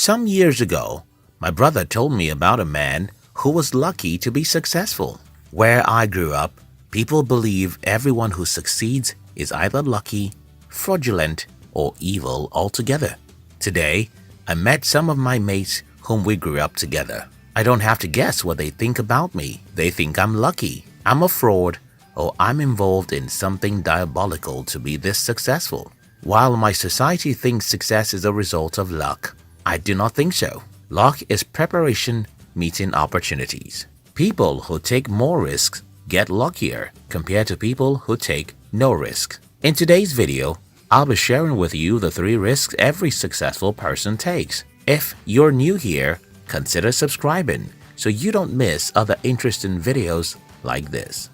Some years ago, my brother told me about a man who was lucky to be successful. Where I grew up, people believe everyone who succeeds is either lucky, fraudulent, or evil altogether. Today, I met some of my mates whom we grew up together. I don't have to guess what they think about me. They think I'm lucky, I'm a fraud, or I'm involved in something diabolical to be this successful. While my society thinks success is a result of luck, I do not think so. Luck is preparation meeting opportunities. People who take more risks get luckier compared to people who take no risk. In today's video, I'll be sharing with you the 3 risks every successful person takes. If you're new here, consider subscribing so you don't miss other interesting videos like this.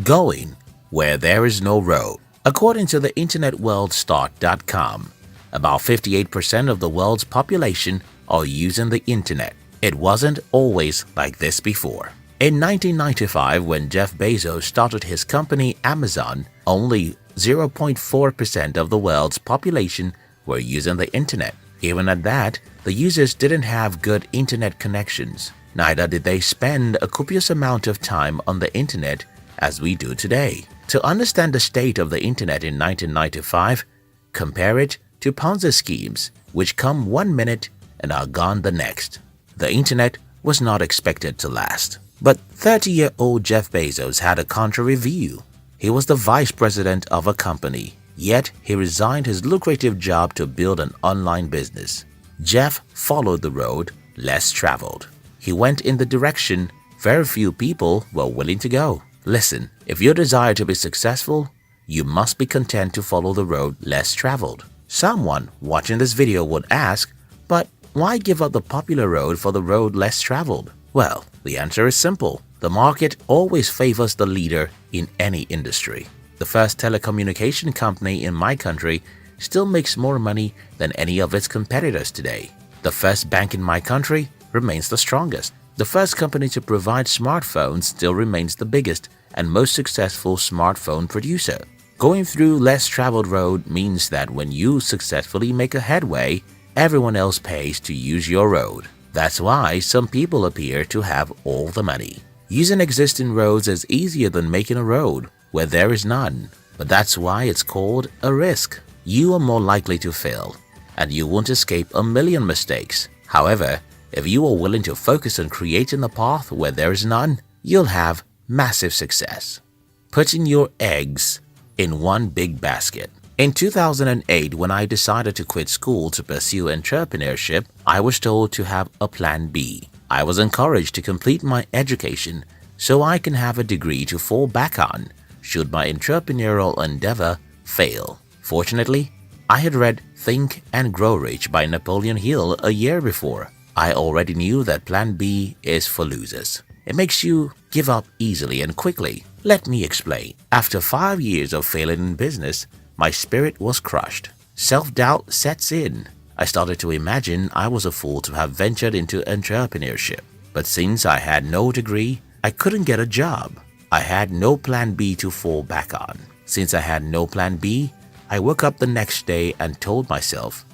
Going where there is no road. According to the internetworldstart.com, about 58% of the world's population are using the internet. It wasn't always like this before. In 1995, when Jeff Bezos started his company Amazon, only 0.4% of the world's population were using the internet. Even at that, the users didn't have good internet connections. Neither did they spend a copious amount of time on the internet as we do today. To understand the state of the internet in 1995, compare it to Ponzi schemes, which come 1 minute and are gone the next. The internet was not expected to last. But 30-year-old Jeff Bezos had a contrary view. He was the vice president of a company, yet he resigned his lucrative job to build an online business. Jeff followed the road less traveled. He went in the direction very few people were willing to go. Listen, if you desire to be successful, you must be content to follow the road less traveled. Someone watching this video would ask, but why give up the popular road for the road less traveled? Well, the answer is simple. The market always favors the leader in any industry. The first telecommunication company in my country still makes more money than any of its competitors today. The first bank in my country remains the strongest. The first company to provide smartphones still remains the biggest and most successful smartphone producer. Going through less traveled road means that when you successfully make a headway, everyone else pays to use your road. That's why some people appear to have all the money. Using existing roads is easier than making a road where there is none. But that's why it's called a risk. You are more likely to fail, and you won't escape a million mistakes. However, if you are willing to focus on creating a path where there is none, you'll have massive success. Putting your eggs in one big basket. In 2008, when I decided to quit school to pursue entrepreneurship, I was told to have a plan B. I was encouraged to complete my education so I can have a degree to fall back on should my entrepreneurial endeavor fail. Fortunately, I had read Think and Grow Rich by Napoleon Hill a year before. I already knew that plan B is for losers. It makes you give up easily and quickly. Let me explain. After 5 years of failing in business, my spirit was crushed. Self-doubt sets in. I started to imagine I was a fool to have ventured into entrepreneurship. But since I had no degree, I couldn't get a job. I had no plan B to fall back on. Since I had no plan B, I woke up the next day and told myself,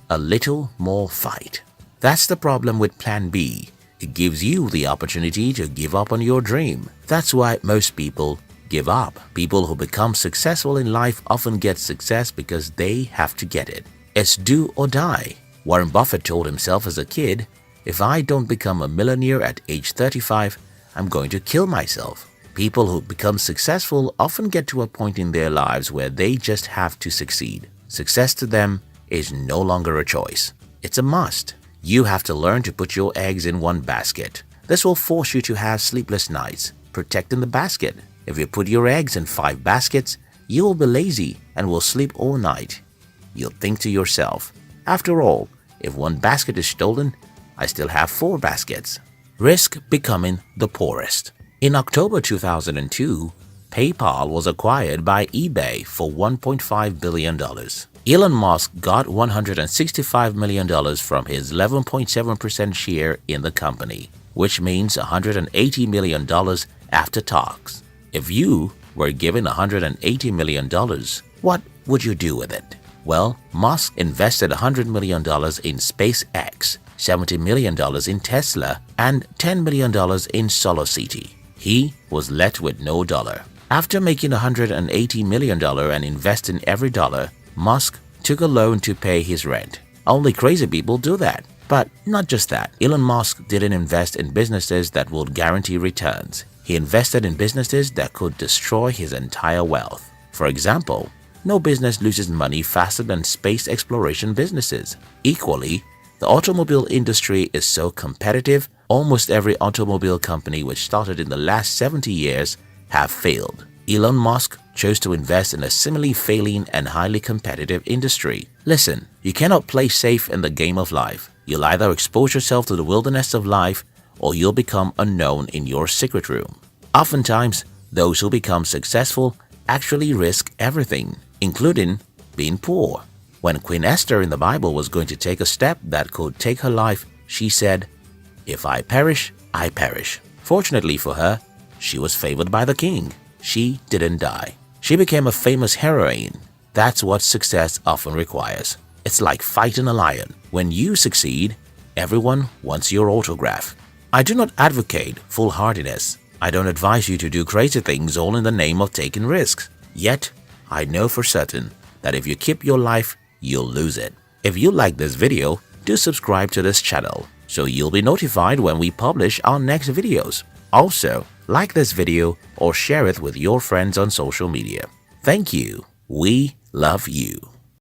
a little more fight. That's the problem with plan B. It gives you the opportunity to give up on your dream. That's why most people give up. People who become successful in life often get success because they have to get it. It's do or die. Warren Buffett told himself as a kid, if I don't become a millionaire at age 35, I'm going to kill myself. People who become successful often get to a point in their lives where they just have to succeed. Success to them is no longer a choice. It's a must. You have to learn to put your eggs in one basket. This will force you to have sleepless nights, protecting the basket. If you put your eggs in 5 baskets, you will be lazy and will sleep all night. You'll think to yourself, after all, if one basket is stolen, I still have 4 baskets. Risk becoming the poorest. In October 2002, PayPal was acquired by eBay for $1.5 billion. Elon Musk got $165 million from his 11.7% share in the company, which means $180 million after tax. If you were given $180 million, what would you do with it? Well, Musk invested $100 million in SpaceX. $70 million in Tesla, and $10 million in SolarCity. He was left with no dollar. After making $180 million and investing every dollar, Musk took a loan to pay his rent. Only crazy people do that. But not just that, Elon Musk didn't invest in businesses that would guarantee returns. He invested in businesses that could destroy his entire wealth. For example, no business loses money faster than space exploration businesses. Equally, the automobile industry is so competitive, almost every automobile company which started in the last 70 years have failed. Elon Musk chose to invest in a similarly failing and highly competitive industry. Listen, you cannot play safe in the game of life. You'll either expose yourself to the wilderness of life or you'll become unknown in your secret room. Oftentimes, those who become successful actually risk everything, including being poor. When Queen Esther in the Bible was going to take a step that could take her life, she said, "If I perish, I perish." Fortunately for her, she was favored by the king. She didn't die. She became a famous heroine. That's what success often requires. It's like fighting a lion. When you succeed, everyone wants your autograph. I do not advocate foolhardiness. I don't advise you to do crazy things all in the name of taking risks. Yet, I know for certain that if you keep your life, you'll lose it. If you like this video, do subscribe to this channel so you'll be notified when we publish our next videos. Also, like this video or share it with your friends on social media. Thank you. We love you.